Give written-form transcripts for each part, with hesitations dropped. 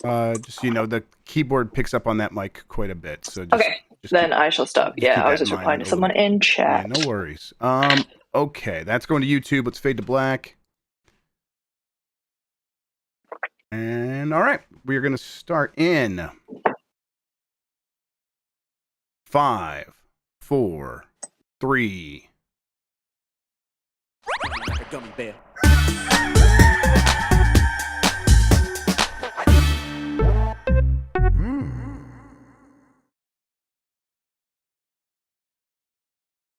Just the keyboard picks up on that mic quite a bit. So just, Okay, then I shall stop. Yeah, I was just replying to someone in chat. Yeah, no worries. Okay, that's going to YouTube. Let's fade to black. And all right, we are going to start in 5, 4, 3. A gummy bear.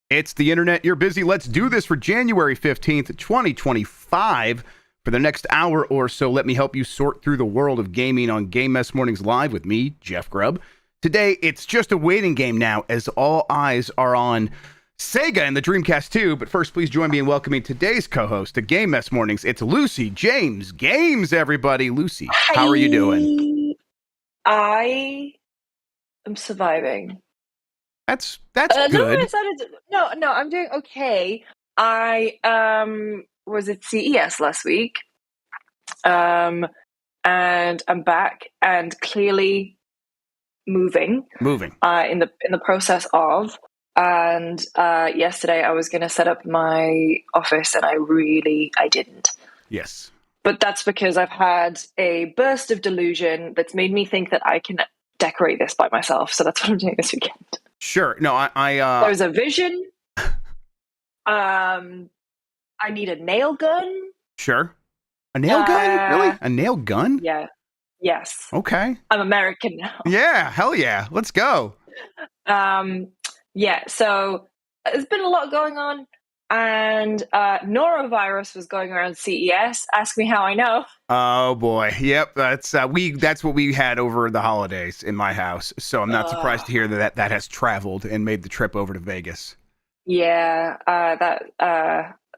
It's the internet. You're busy. Let's do this for January 15th, 2025. For the next hour or so, let me help you sort through the world of gaming on Game Mess Mornings Live with me, Jeff Grubb. Today, it's just a waiting game now, as all eyes are on Sega and the Dreamcast 2. But first, please join me in welcoming today's co-host to Game Mess Mornings. It's Lucy James. Games, everybody. Lucy, Hi. How are you doing? I am surviving. That's good. No, I'm doing okay. I was at CES last week, and I'm back and clearly moving in the process of. And yesterday I was going to set up my office, and I didn't. Yes. But that's because I've had a burst of delusion that's made me think that I can decorate this by myself. So that's what I'm doing this weekend. Sure. No, There's a vision. I need a nail gun. Sure. A nail gun? Really? A nail gun? Yeah. Yes. Okay. I'm American now. Yeah. Hell yeah. Let's go. Yeah. So there's been a lot going on, and norovirus was going around CES. Ask me how I know. Oh boy. Yep. That's what we had over the holidays in my house. So I'm not surprised to hear that has traveled and made the trip over to Vegas. Yeah.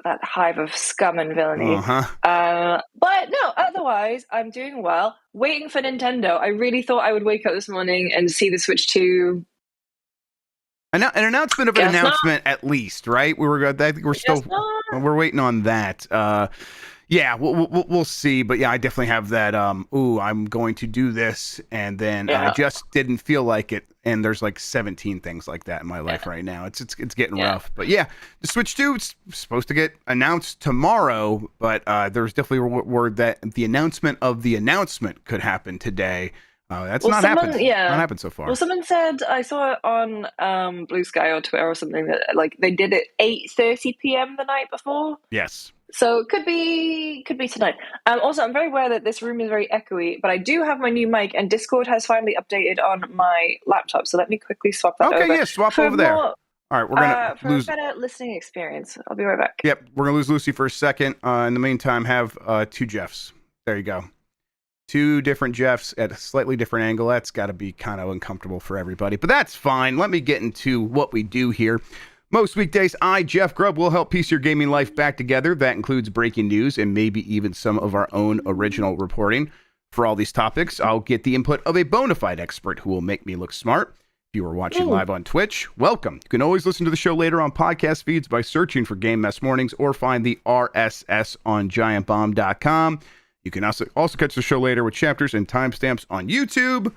That hive of scum and villainy. Uh-huh. But no, otherwise I'm doing well. Waiting for Nintendo. I really thought I would wake up this morning and see the Switch 2. An announcement of an announcement, at least, right? We're waiting on that. Yeah, we'll see. But yeah, I definitely have that. I'm going to do this, and then I just didn't feel like it. And there's like 17 things like that in my life right now. It's getting rough. But yeah, the Switch 2 is supposed to get announced tomorrow, but there's definitely a word that the announcement of the announcement could happen today. That's not happened. Yeah, not happened so far. Well, someone said, I saw it on Blue Sky or Twitter or something, that like they did it 8:30 p.m. the night before. Yes. So it could be tonight. Also, I'm very aware that this room is very echoey, but I do have my new mic, and Discord has finally updated on my laptop. So let me quickly swap that over. Okay, yeah, swap over there. All right, we're gonna lose a better listening experience. I'll be right back. Yep, we're gonna lose Lucy for a second. In the meantime, have 2 Jeffs. There you go. 2 different Jeffs at a slightly different angle. That's got to be kind of uncomfortable for everybody, but that's fine. Let me get into what we do here. Most weekdays, I, Jeff Grubb, will help piece your gaming life back together. That includes breaking news and maybe even some of our own original reporting. For all these topics, I'll get the input of a bona fide expert who will make me look smart. If you are watching live on Twitch, welcome. You can always listen to the show later on podcast feeds by searching for Game Mess Mornings or find the RSS on giantbomb.com. You can also catch the show later with chapters and timestamps on YouTube.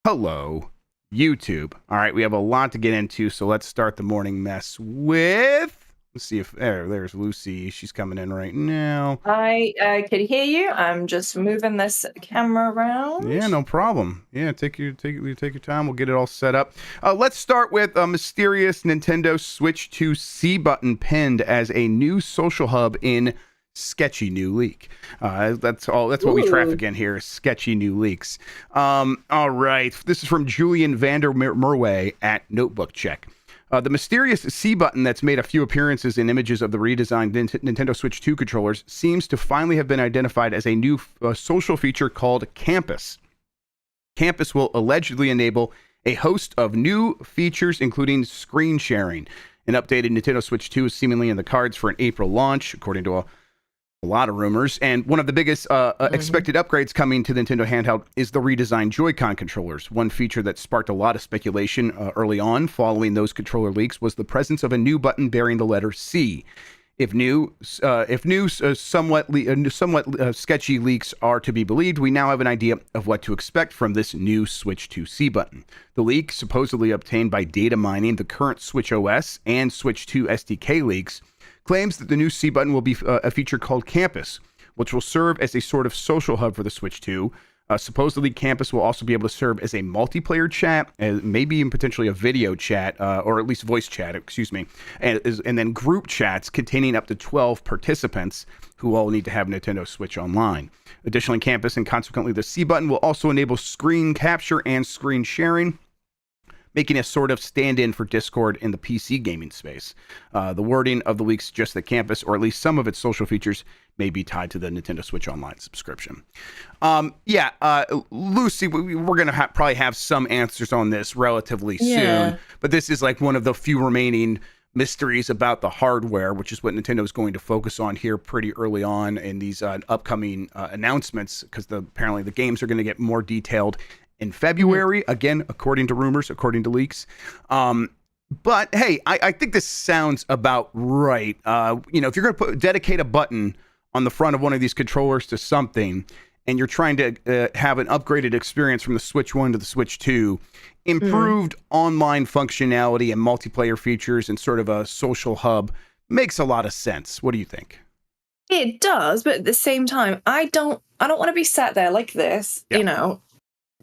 Hello, YouTube. All right, we have a lot to get into, so let's start the morning mess with... Let's see if... There's Lucy. She's coming in right now. I could hear you. I'm just moving this camera around. Yeah, no problem. Yeah, take your time. We'll get it all set up. Let's start with a mysterious Nintendo Switch 2 C button pinned as a new social hub in... sketchy new leak. That's what we traffic in here, sketchy new leaks. All right, this is from Julian Vander Merway at Notebook Check. The mysterious C button that's made a few appearances in images of the redesigned Nintendo Switch 2 controllers seems to finally have been identified as a new social feature called Campus. Campus will allegedly enable a host of new features, including screen sharing. An updated Nintendo Switch 2 is seemingly in the cards for an April launch, according to a lot of rumors, and one of the biggest expected upgrades coming to the Nintendo handheld is the redesigned Joy-Con controllers. One feature that sparked a lot of speculation early on following those controller leaks was the presence of a new button bearing the letter C. Somewhat sketchy leaks are to be believed, we now have an idea of what to expect from this new Switch 2 C button. The leak, supposedly obtained by data mining the current Switch OS and Switch 2 SDK leaks, claims that the new C button will be a feature called Campus, which will serve as a sort of social hub for the Switch 2. Supposedly, Campus will also be able to serve as a multiplayer chat, maybe even potentially a video chat, or at least voice chat, and then group chats containing up to 12 participants who all need to have Nintendo Switch Online. Additionally, Campus and consequently the C button will also enable screen capture and screen sharing, making a sort of stand-in for Discord in the PC gaming space. The wording of the leak suggests that Campus, or at least some of its social features, may be tied to the Nintendo Switch Online subscription. Lucy, we're going to probably have some answers on this relatively soon, but this is like one of the few remaining mysteries about the hardware, which is what Nintendo is going to focus on here pretty early on in these upcoming announcements, because apparently the games are going to get more detailed in February, again, according to rumors, according to leaks. But hey, I think this sounds about right. If you're going to dedicate a button on the front of one of these controllers to something, and you're trying to have an upgraded experience from the Switch 1 to the Switch 2, improved online functionality and multiplayer features and sort of a social hub makes a lot of sense. What do you think? It does, but at the same time, I don't want to be sat there like this,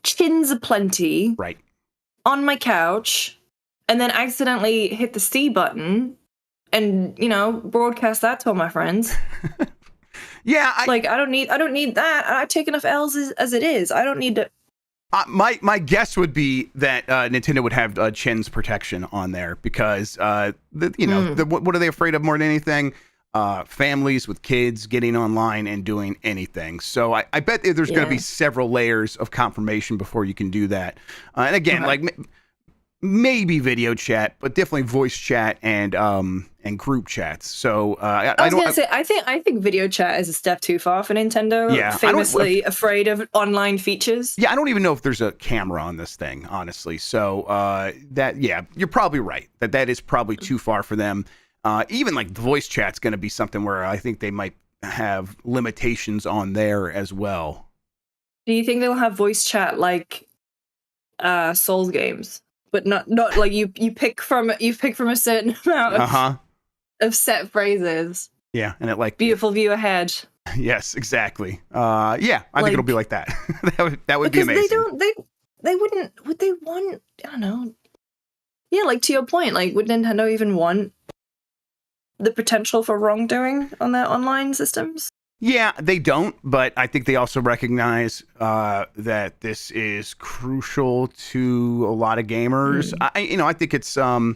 chins aplenty, right, on my couch, and then accidentally hit the C button and, broadcast that to all my friends. I don't need that. I take enough L's as it is. I don't need to. My guess would be that Nintendo would have Chin's protection on there because what are they afraid of more than anything? Families with kids getting online and doing anything. So I bet there's going to be several layers of confirmation before you can do that. And again, maybe video chat, but definitely voice chat and group chats. So I think video chat is a step too far for Nintendo. Yeah, famously afraid of online features. Yeah, I don't even know if there's a camera on this thing, honestly. So you're probably right. That is probably too far for them. Even like the voice chat's going to be something where I think they might have limitations on there as well. Do you think they'll have voice chat like Souls games? But not like you pick from a certain amount of set phrases. Yeah, and it like beautiful view ahead. Yes, exactly. I think it'll be like that. that would be amazing. Would they want, I don't know. Yeah, like to your point, like would Nintendo even want the potential for wrongdoing on their online systems? Yeah, they don't, but I think they also recognize that this is crucial to a lot of gamers. I think it's a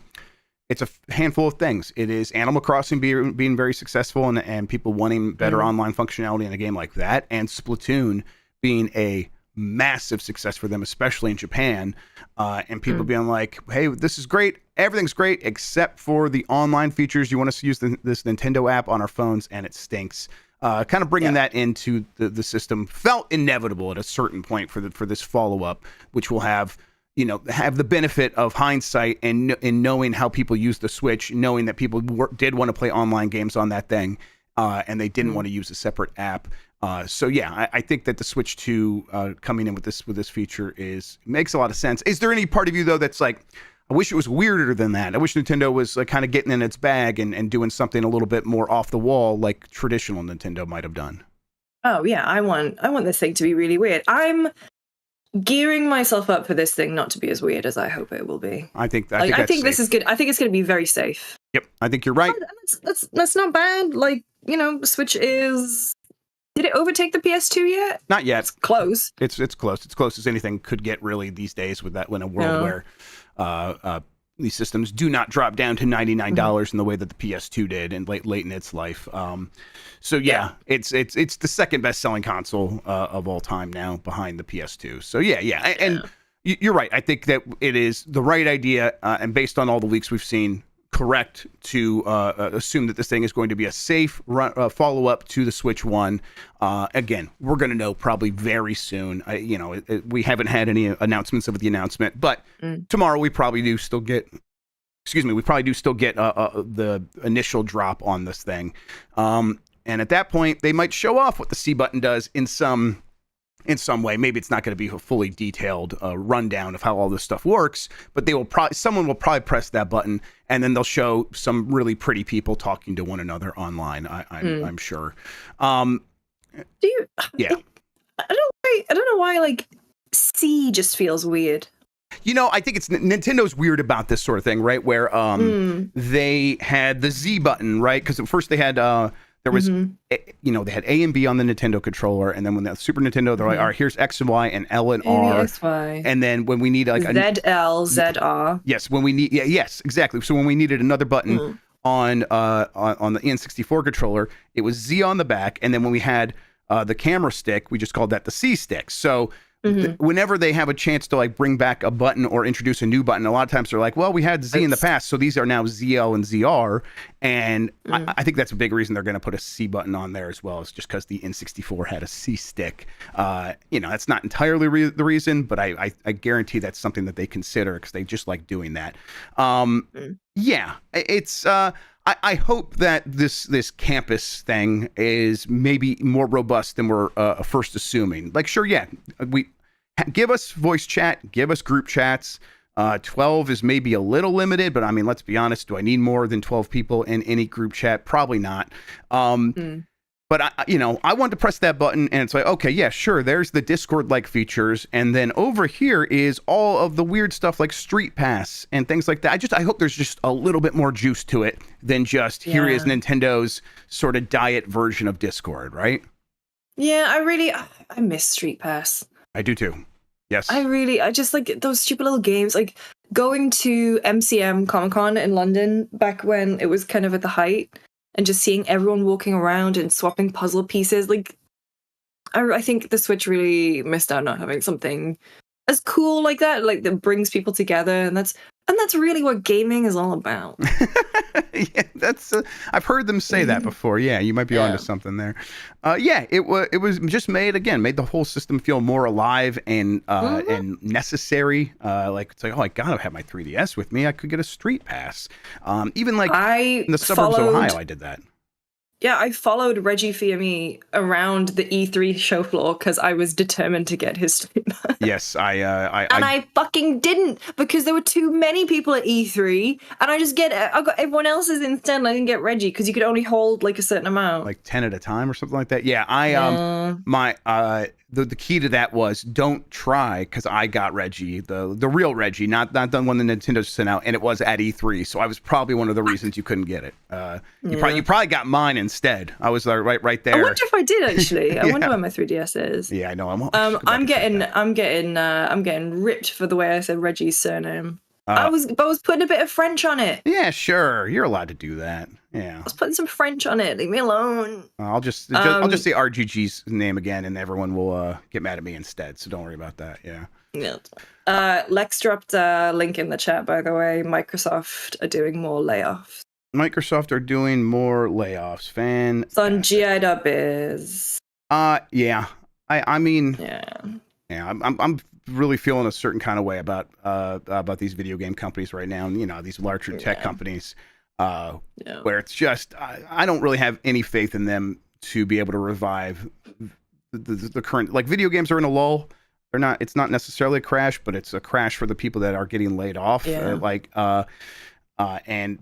handful of things. It is Animal Crossing being very successful and people wanting better online functionality in a game like that, and Splatoon being a massive success for them, especially in Japan, and people being like, hey, this is great. Everything's great except for the online features. You want us to use this Nintendo app on our phones, and it stinks. Kind of bringing that into the system felt inevitable at a certain point for this follow-up, which will have the benefit of hindsight and in knowing how people use the Switch, knowing that people did want to play online games on that thing, and they didn't want to use a separate app. I think that the Switch 2 coming in with this feature makes a lot of sense. Is there any part of you though that's like, I wish it was weirder than that? I wish Nintendo was like kind of getting in its bag and doing something a little bit more off the wall, like traditional Nintendo might have done. Oh yeah, I want this thing to be really weird. I'm gearing myself up for this thing not to be as weird as I hope it will be. I think this is good. I think it's going to be very safe. Yep, I think you're right. That's not bad. Like, Switch is. Did it overtake the PS2 yet? Not yet. It's close. It's close. It's close as anything could get really these days with that in a world where these systems do not drop down to $99 in the way that the PS2 did and late in its life. It's the second best selling console of all time now behind the PS2. So and you're right. I think that it is the right idea, and based on all the leaks we've seen, correct to assume that this thing is going to be a safe follow-up to the Switch 1. Again, we're going to know probably very soon. We haven't had any announcements of the announcement, but tomorrow we probably do still get excuse me, we probably do still get the initial drop on this thing. And at that point, they might show off what the C button does in some way. Maybe it's not going to be a fully detailed rundown of how all this stuff works, but someone will probably press that button, and then they'll show some really pretty people talking to one another online. I'm sure. Yeah. I don't know why like C just feels weird. I think it's Nintendo's weird about this sort of thing, right? Where they had the Z button, right? Because at first they had there was they had A and B on the Nintendo controller, and then when the Super Nintendo, they're like, all right, here's X and Y and L and R, X, Y. And then when we need like ZL, ZR. Yes, when we need yes, exactly. So when we needed another button on the N64 controller, it was Z on the back, and then when we had the camera stick, we just called that the C stick. So whenever they have a chance to like bring back a button or introduce a new button, a lot of times they're like, well, we had Z in the past, so these are now ZL and ZR. And I think that's a big reason they're going to put a C button on there as well, is just because the N64 had a C stick. That's not entirely the reason, but I guarantee that's something that they consider because they just like doing that. Yeah, it's I hope that this campus thing is maybe more robust than we're first assuming. Like, sure, yeah, give us voice chat, give us group chats. 12 is maybe a little limited, but I mean, let's be honest. Do I need more than 12 people in any group chat? Probably not. But I wanted to press that button, and it's like, okay, yeah, sure. There's the Discord-like features, and then over here is all of the weird stuff like Street Pass and things like that. I hope there's just a little bit more juice to it than just here is Nintendo's sort of diet version of Discord, right? Yeah, I miss Street Pass. I do too. Yes. I just like those stupid little games, like going to MCM Comic-Con in London back when it was kind of at the height. And just seeing everyone walking around and swapping puzzle pieces, like I think the Switch really missed out not having something as cool like that brings people together, and that's really what gaming is all about. Yeah, that's I've heard them say that before. Yeah, you might be onto something there. It was just made the whole system feel more alive and necessary. Like it's like, oh, I gotta have my 3DS with me. I could get a Street Pass. Even like in the suburbs of Ohio, I did that. Yeah, I followed Reggie Fils-Aimé around the E3 show floor because I was determined to get his Street Pass. Yes, I fucking didn't because there were too many people at E3, and I got everyone else's instead. And I didn't get Reggie because you could only hold like a certain amount, like 10 at a time or something like that. Yeah, the key to that was don't try, because I got Reggie, the real Reggie, not the one that Nintendo sent out, and it was at E3, so I was probably one of the reasons you couldn't get it. You probably got mine instead. I was right there. I wonder if I did actually. I wonder where my 3DS is. Yeah, I know. I'm getting ripped for the way I said Reggie's surname. I was putting a bit of French on it. Yeah, sure. You're allowed to do that. Yeah. I was putting some French on it. Leave me alone. I'll just say RGG's name again, and everyone will get mad at me instead. So don't worry about that. Yeah. Yeah. Lex dropped a link in the chat, by the way. Microsoft are doing more layoffs. Microsoft are doing more layoffs. It's on GI.biz. Yeah. I mean. Yeah. Yeah. I'm really feeling a certain kind of way about these video game companies right now. These larger tech companies. Where it's just I don't really have any faith in them to be able to revive the current, like, video games are in a lull. It's not necessarily a crash, but it's a crash for the people that are getting laid off. And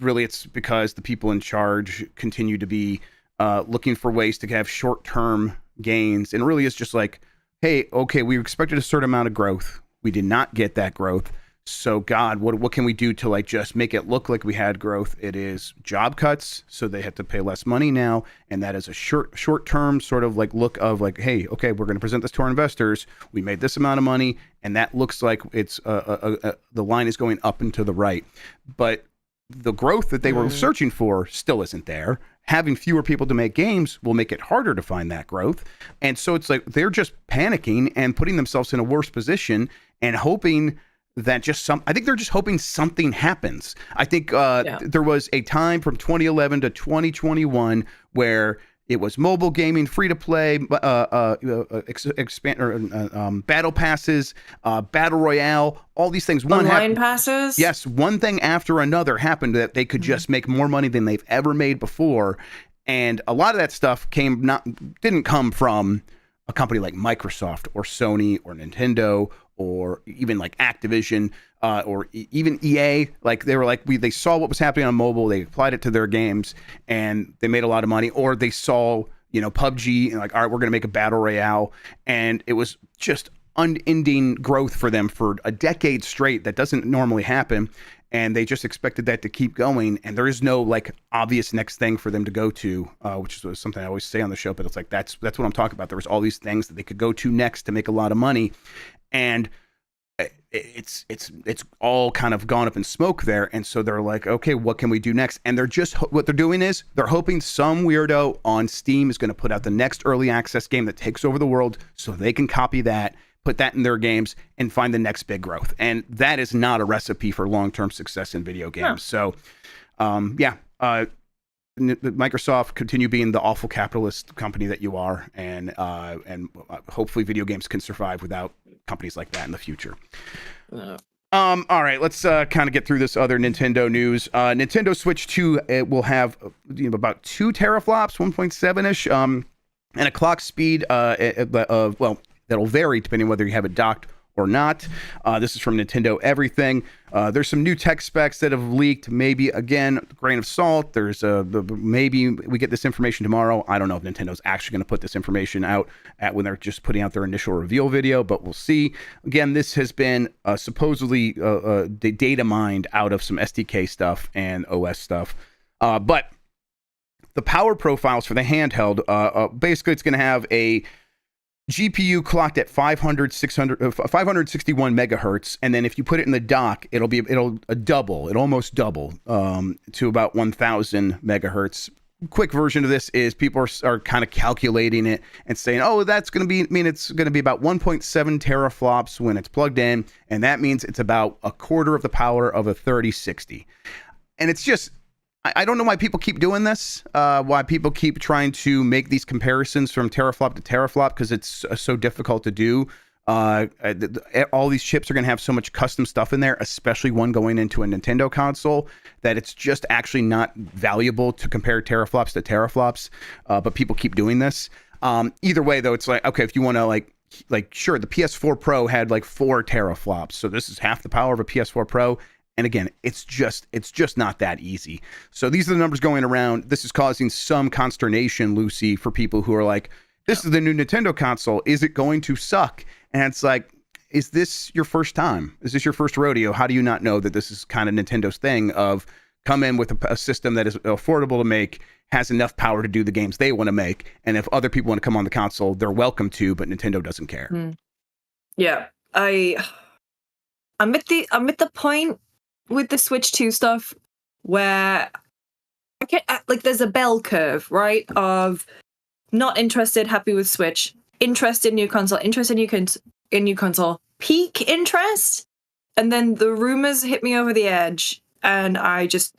really it's because the people in charge continue to be looking for ways to have short-term gains, and really it's just like, hey, okay, we expected a certain amount of growth, we did not get that growth. So God, what can we do to like just make it look like we had growth? It is job cuts, so they have to pay less money now, and that is a short term sort of like look of like, hey, okay, we're going to present this to our investors. We made this amount of money, and that looks like it's the line is going up and to the right, but the growth that they were searching for still isn't there. Having fewer people to make games will make it harder to find that growth, and so it's like they're just panicking and putting themselves in a worse position and hoping that I think they're just hoping something happens. I think there was a time from 2011 to 2021 where It was mobile gaming, free to play, battle passes, battle royale, all these things. Online passes. Yes, one thing after another happened that they could just make more money than they've ever made before, and a lot of that stuff didn't come from a company like Microsoft or Sony or Nintendo or even like Activision or even EA. Like they were like they saw what was happening on mobile, they applied it to their games, and they made a lot of money. Or they saw PUBG and like, all right, we're going to make a battle royale, and it was just unending growth for them for a decade straight. That doesn't normally happen, and they just expected that to keep going. And there is no like obvious next thing for them to go to, which is something I always say on the show. But it's like that's what I'm talking about. There was all these things that they could go to next to make a lot of money, and it's all kind of gone up in smoke there. And so they're like, okay, what can we do next? And they're just what they're doing is they're hoping some weirdo on Steam is going to put out the next early access game that takes over the world, so they can copy that, put that in their games, and find the next big growth. And that is not a recipe for long-term success in video games. No. So, Microsoft, continue being the awful capitalist company that you are, and hopefully video games can survive without companies like that in the future. All right, let's kind of get through this other Nintendo news. Nintendo Switch 2 will have about 2 teraflops, 1.7-ish, and a clock speed that'll vary depending on whether you have it docked or not. This is from Nintendo Everything. There's some new tech specs that have leaked. Maybe, again, a grain of salt. There's maybe we get this information tomorrow. I don't know if Nintendo's actually going to put this information out when they're just putting out their initial reveal video, but we'll see. Again, this has been supposedly data mined out of some SDK stuff and OS stuff. But the power profiles for the handheld, basically it's going to have a GPU clocked at 561 megahertz, and then if you put it in the dock, it'll almost double to about 1000 megahertz. Quick version of this is people are kind of calculating it and saying, oh, that's going to be it's going to be about 1.7 teraflops when it's plugged in, and that means it's about a quarter of the power of a 3060. And it's just, I don't know why people keep doing this, why people keep trying to make these comparisons from teraflop to teraflop, because it's so difficult to do. All these chips are going to have so much custom stuff in there, especially one going into a Nintendo console, that it's just actually not valuable to compare teraflops to teraflops. But people keep doing this. Either way, though, it's like, okay, if you want to like sure, the PS4 Pro had like 4 teraflops, so this is half the power of a PS4 Pro. And again, it's just not that easy. So these are the numbers going around. This is causing some consternation, Lucy, for people who are like, this is the new Nintendo console. Is it going to suck? And it's like, is this your first time? Is this your first rodeo? How do you not know that this is kind of Nintendo's thing of come in with a system that is affordable to make, has enough power to do the games they want to make, and if other people want to come on the console, they're welcome to, but Nintendo doesn't care. Yeah, I'm at the point with the Switch 2 stuff where there's a bell curve, right? Of not interested, happy with Switch, interested, new console, interested, in new console, peak interest, and then the rumors hit me over the edge, and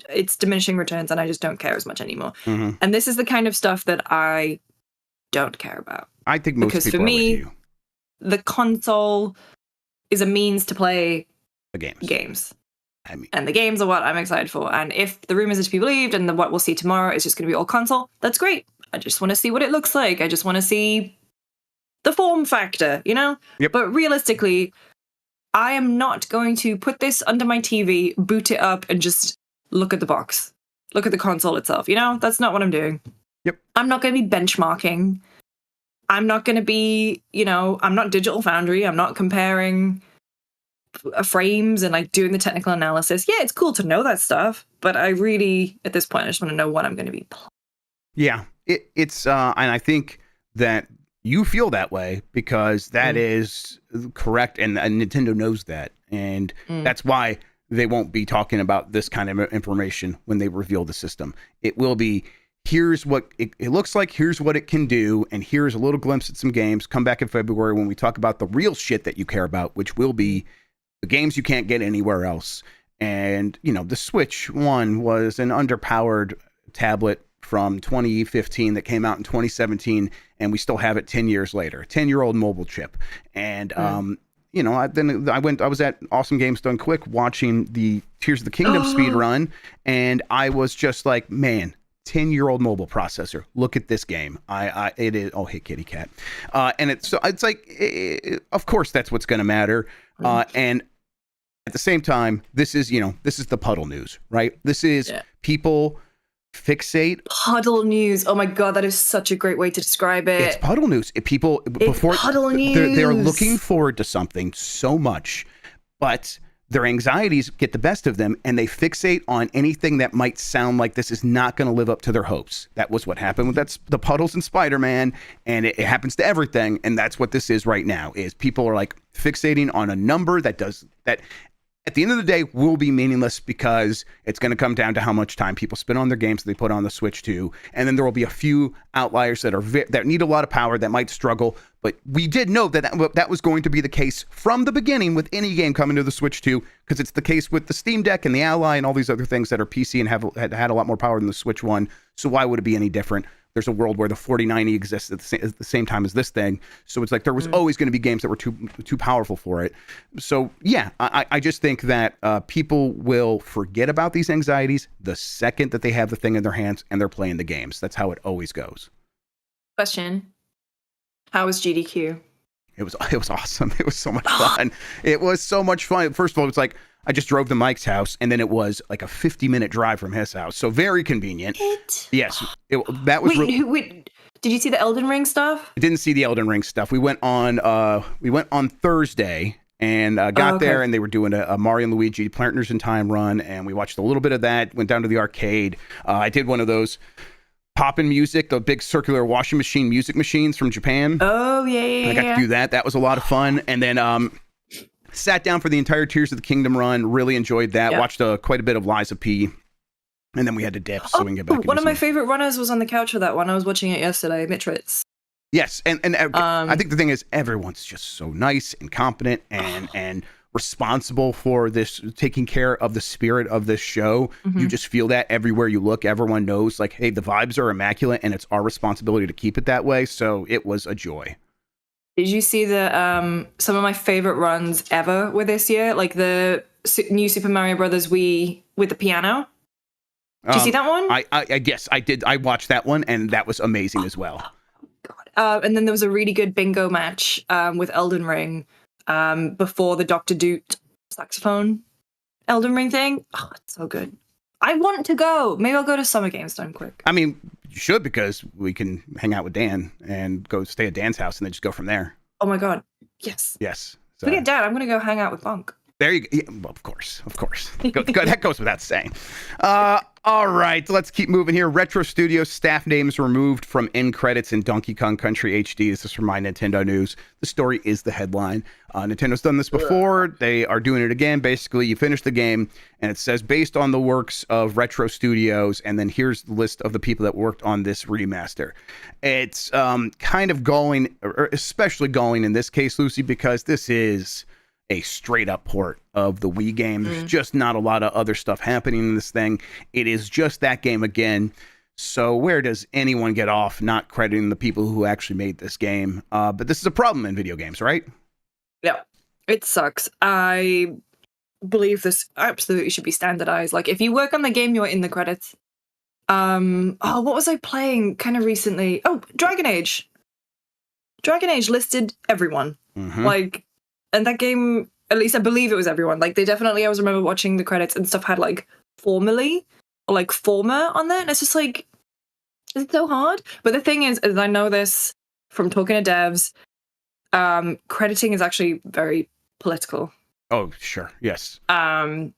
it's diminishing returns, and I just don't care as much anymore. Mm-hmm. And this is the kind of stuff that I don't care about. I think most people are with you. The console is a means to play the games. And the games are what I'm excited for. And if the rumors are to be believed and what we'll see tomorrow is just going to be all console, that's great. I just want to see what it looks like. I just want to see the form factor, Yep. But realistically, I am not going to put this under my TV, boot it up, and just look at the box. Look at the console itself, That's not what I'm doing. Yep. I'm not going to be benchmarking. I'm not going to be, I'm not Digital Foundry. I'm not comparing frames and like doing the technical analysis. Yeah, it's cool to know that stuff, but I really, at this point, I just want to know what I'm going to be playing. Yeah, it's and I think that you feel that way because that is correct, and Nintendo knows that, and that's why they won't be talking about this kind of information when they reveal the system. It will be, here's what it looks like, here's what it can do, and here's a little glimpse at some games. Come back in February when we talk about the real shit that you care about, which will be the games you can't get anywhere else. And, the Switch 1 was an underpowered tablet from 2015 that came out in 2017, and we still have it 10 years later. 10-year-old mobile chip. And you know, I was at Awesome Games Done Quick watching the Tears of the Kingdom speed run, and I was just like, man, 10-year-old mobile processor. Look at this game. It is. Oh, hey, kitty cat. And it's like, of course, that's what's going to matter. And at the same time, this is the puddle news, right? This is people fixate. Puddle news. Oh my God, that is such a great way to describe it. It's puddle news. People before puddle news. They're looking forward to something so much, but their anxieties get the best of them, and they fixate on anything that might sound like this is not going to live up to their hopes. That was what happened with the puddles in Spider-Man, and it happens to everything, and that's what this is right now, is people are like fixating on a number that at the end of the day will be meaningless, because it's going to come down to how much time people spend on their games that they put on the Switch 2. And then there will be a few outliers that need a lot of power that might struggle. But we did know that was going to be the case from the beginning with any game coming to the Switch 2, because it's the case with the Steam Deck and the Ally and all these other things that are PC and had a lot more power than the Switch 1. So why would it be any different? There's a world where the 4090 exists at the same time as this thing. So it's like there was always going to be games that were too powerful for it. So yeah, I just think that people will forget about these anxieties the second that they have the thing in their hands and they're playing the games. That's how it always goes. Question. How was GDQ? It was awesome. It was so much fun. It was so much fun. First of all, it's like I just drove to Mike's house, and then it was like a 50-minute drive from his house. So very convenient. Yes. That was Wait, did you see the Elden Ring stuff? I didn't see the Elden Ring stuff. We went on Thursday and got there, and they were doing a Mario and Luigi Partners in Time run, and we watched a little bit of that, went down to the arcade. I did one of those pop-in music, the big circular washing machine music machines from Japan. Oh, yeah. I got to do that. That was a lot of fun. And then sat down for the entire Tears of the Kingdom run. Really enjoyed that. Yep. Watched quite a bit of Lies of P. And then we had to dip, so we can get back. One of my favorite runners was on the couch for that one. I was watching it yesterday, Mitritz. Yes, and I think the thing is, everyone's just so nice and competent and responsible for this, taking care of the spirit of this show. You just feel that everywhere you look. Everyone knows, like, hey, the vibes are immaculate, and it's our responsibility to keep it that way. So it was a joy. Did you see the some of my favorite runs ever were this year? Like the new Super Mario Brothers Wii with the piano. Did you see that one? I guess I did. I watched that one, and that was amazing as well. God. And then there was a really good bingo match with Elden Ring before the Dr. Doot saxophone Elden Ring thing. Oh, it's so good. I want to go. Maybe I'll go to Summer Games Done Quick. I mean, you should, because we can hang out with Dan and go stay at Dan's house and then just go from there. Oh my God. Yes. Yes. So. Look at Dad. I'm going to go hang out with Bonk. There you go. Yeah, well, of course. That goes without saying. All right, let's keep moving here. Retro Studios staff names removed from end credits in Donkey Kong Country HD. This is from My Nintendo News. The story is the headline. Nintendo's done this before. They are doing it again. Basically, you finish the game, and it says, based on the works of Retro Studios, and then here's the list of the people that worked on this remaster. It's kind of going, or especially going in this case, Lucy, because this is a straight up port of the Wii game. There's just not a lot of other stuff happening in this thing. It is just that game again. So where does anyone get off not crediting the people who actually made this game? But this is a problem in video games, right? Yeah, it sucks. I believe this absolutely should be standardized. Like, if you work on the game, you're in the credits. What was I playing kind of recently? Oh, Dragon Age. Dragon Age listed everyone. Like, and that game, at least I believe it was everyone. Like, they definitely, I always remember watching the credits and stuff had like formerly or like former on there. And it's just like, it's so hard. But the thing is I know this from talking to devs, crediting is actually very political. Oh, sure. Yes. And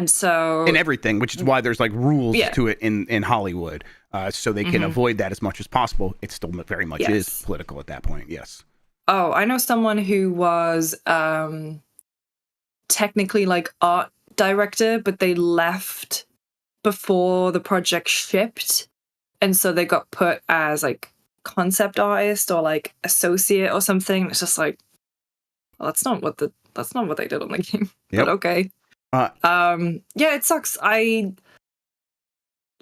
so in everything, which is why there's like rules to it in Hollywood. So they can avoid that as much as possible. It still very much is political at that point. Yes. Oh, I know someone who was technically like art director, but they left before the project shipped, and so they got put as like concept artist or like associate or something. It's just like, well, that's not what they did on the game. But okay. Yeah, it sucks.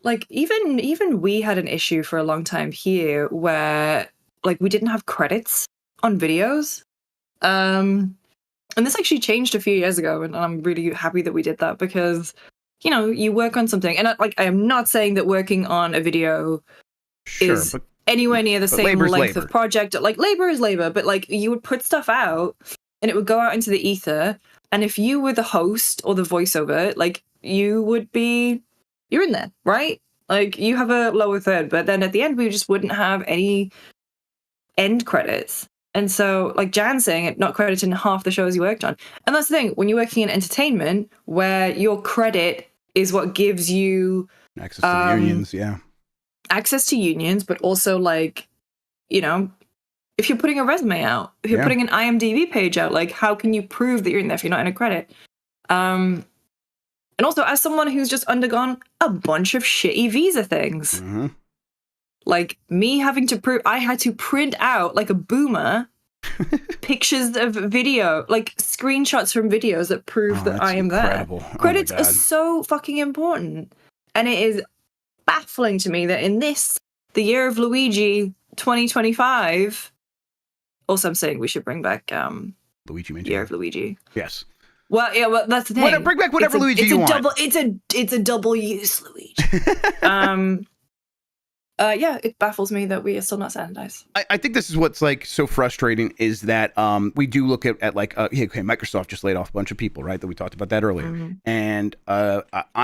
like even we had an issue for a long time here where like we didn't have credits on videos. And this actually changed a few years ago, and I'm really happy that we did that because, you know, you work on something, and I am not saying that working on a video is anywhere near the same length of project. Like, labor is labor, but like you would put stuff out, and it would go out into the ether, and if you were the host or the voiceover, like you're in there, right? Like you have a lower third, but then at the end we just wouldn't have any end credits. And so, like Jan saying, not crediting half the shows you worked on. And that's the thing, when you're working in entertainment, where your credit is what gives you access to unions, access to unions, but also, like, you know, if you're putting a resume out, if you're putting an IMDb page out, like, how can you prove that you're in there if you're not in a credit? And also, as someone who's just undergone a bunch of shitty visa things, like me having to prove, I had to print out like a boomer pictures of video, like screenshots from videos that prove that I am incredible. There. Credits are so fucking important. And it is baffling to me that in the year of Luigi 2025, also I'm saying we should bring back Luigi Mansion. Year of Luigi. Yes. Well, yeah, well, that's the thing. Bring back whatever Luigi you want. It's a double use Luigi. Yeah, it baffles me that we are still not standardized. I think this is what's like so frustrating is that we do look at like Microsoft just laid off a bunch of people, right? That we talked about that earlier. And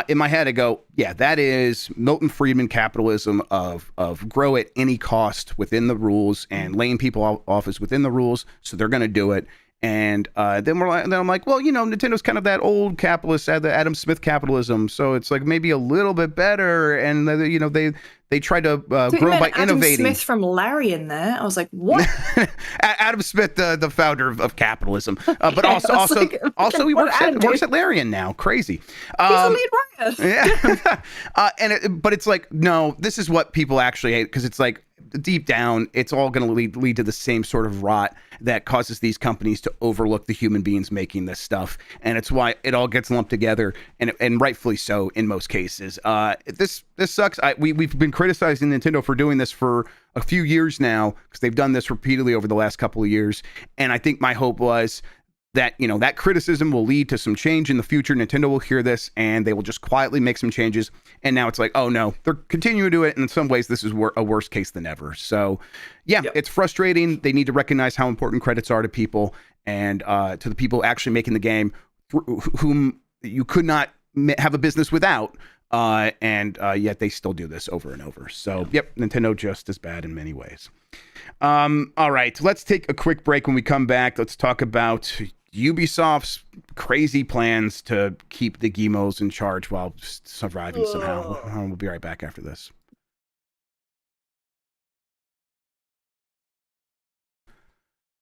in my head I go, yeah, that is Milton Friedman capitalism of grow at any cost within the rules and laying people off is within the rules, so they're going to do it. And then I'm like, well, you know, Nintendo's kind of that old capitalist, the Adam Smith capitalism. So it's like maybe a little bit better. And you know, they try to grow by innovating. Adam Smith from Larry in there. I was like, what? Adam Smith, the founder of capitalism, but also he works at Larian now. Crazy. He's a lead writer. Yeah. But it's like, no, this is what people actually hate, because it's like, deep down, it's all going to lead to the same sort of rot that causes these companies to overlook the human beings making this stuff, and it's why it all gets lumped together, and rightfully so in most cases. This sucks. We've been criticizing Nintendo for doing this for a few years now, because they've done this repeatedly over the last couple of years, and I think my hope was that, you know, that criticism will lead to some change in the future. Nintendo will hear this and they will just quietly make some changes. And now it's like, oh no, they're continuing to do it. And in some ways, this is a worse case than ever. So yeah, It's frustrating. They need to recognize how important credits are to people and to the people actually making the game, whom you could not have a business without. And yet they still do this over and over. So yep, Nintendo just as bad in many ways. All right, let's take a quick break. When we come back, let's talk about Ubisoft's crazy plans to keep the Guillemots in charge while surviving somehow. We'll be right back after this.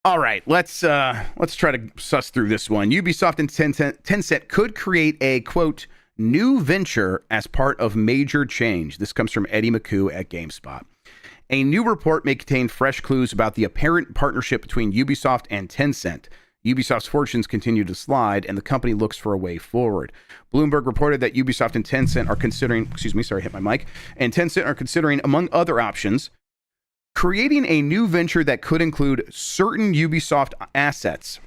All right, let's try to suss through this one. Ubisoft and Tencent could create a, quote, new venture as part of major change. This comes from Eddie McCoo at GameSpot. A new report may contain fresh clues about the apparent partnership between Ubisoft and Tencent. Ubisoft's fortunes continue to slide, and the company looks for a way forward. Bloomberg reported that Ubisoft and Tencent are considering, and Tencent are considering, among other options, creating a new venture that could include certain Ubisoft assets.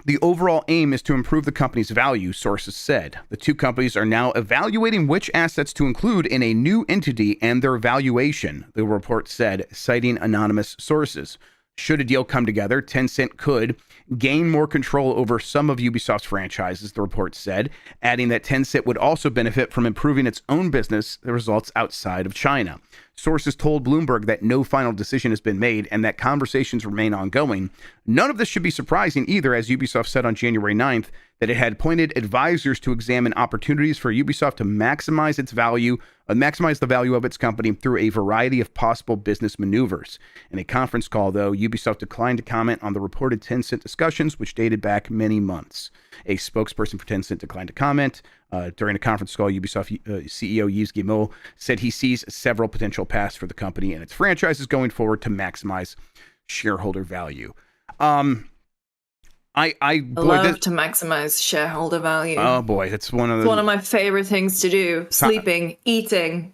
The overall aim is to improve the company's value, sources said. The two companies are now evaluating which assets to include in a new entity and their valuation, the report said, citing anonymous sources. Should a deal come together, Tencent could gain more control over some of Ubisoft's franchises, the report said, adding that Tencent would also benefit from improving its own business results outside of China. Sources told Bloomberg that no final decision has been made and that conversations remain ongoing. None of this should be surprising either, as Ubisoft said on January 9th that it had appointed advisors to examine opportunities for Ubisoft to maximize the value of its company through a variety of possible business maneuvers. In a conference call, though, Ubisoft declined to comment on the reported Tencent discussions, which dated back many months. A spokesperson for Tencent declined to comment. During a conference call, Ubisoft CEO Yves Guillemot said he sees several potential paths for the company and its franchises going forward to maximize shareholder value. I love to maximize shareholder value. Oh boy, it's one of my favorite things to do. Sleeping, eating,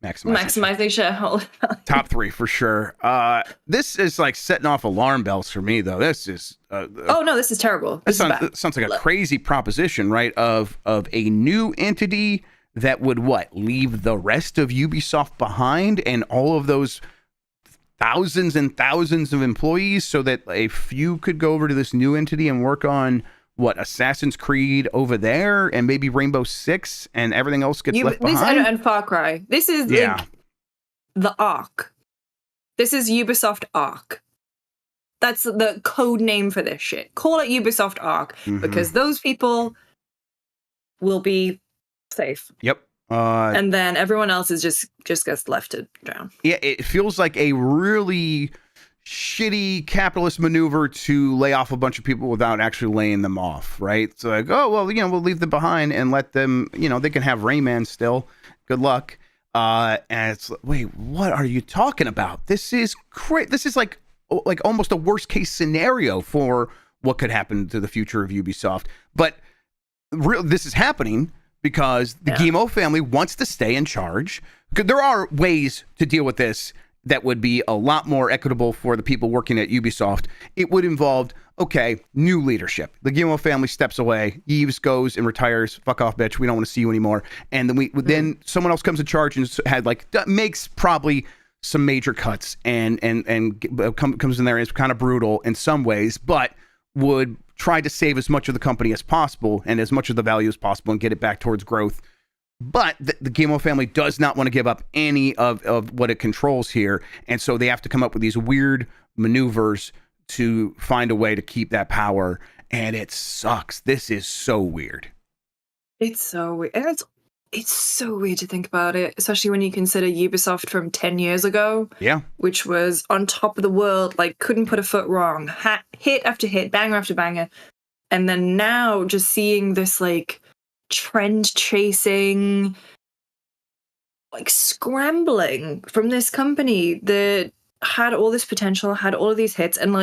Maximizing shareholder value. Top 3 for sure. This is like setting off alarm bells for me, though. This is oh no, this is terrible. This sounds like a crazy proposition, right? Of a new entity that would leave the rest of Ubisoft behind and all of those thousands and thousands of employees, so that a few could go over to this new entity and work on Assassin's Creed over there, and maybe Rainbow Six, and everything else gets left behind. And Far Cry. This is like the Ark. This is Ubisoft Ark. That's the code name for this shit. Call it Ubisoft Ark, because those people will be safe. Yep. And then everyone else is just gets left to drown. Yeah, it feels like a really shitty capitalist maneuver to lay off a bunch of people without actually laying them off, right? So like, oh, well, we'll leave them behind and let them, they can have Rayman still. Good luck. And it's, wait, what are you talking about? This is this is like almost a worst case scenario for what could happen to the future of Ubisoft. But this is happening because the Guillemot family wants to stay in charge. There are ways to deal with this that would be a lot more equitable for the people working at Ubisoft. It would involve, new leadership. The Guillemot family steps away. Yves goes and retires. Fuck off, bitch. We don't want to see you anymore. And then then someone else comes in charge and makes probably some major cuts and comes in there and is kind of brutal in some ways, but would try to save as much of the company as possible and as much of the value as possible and get it back towards growth. But the Guillemot family does not want to give up any of what it controls here. And so they have to come up with these weird maneuvers to find a way to keep that power. And it sucks. This is so weird. It's so weird. And it's so weird to think about it, especially when you consider Ubisoft from 10 years ago. Yeah. Which was on top of the world, couldn't put a foot wrong. Hit after hit, banger after banger. And then now just seeing this, trend chasing, scrambling from this company that had all this potential, had all of these hits, and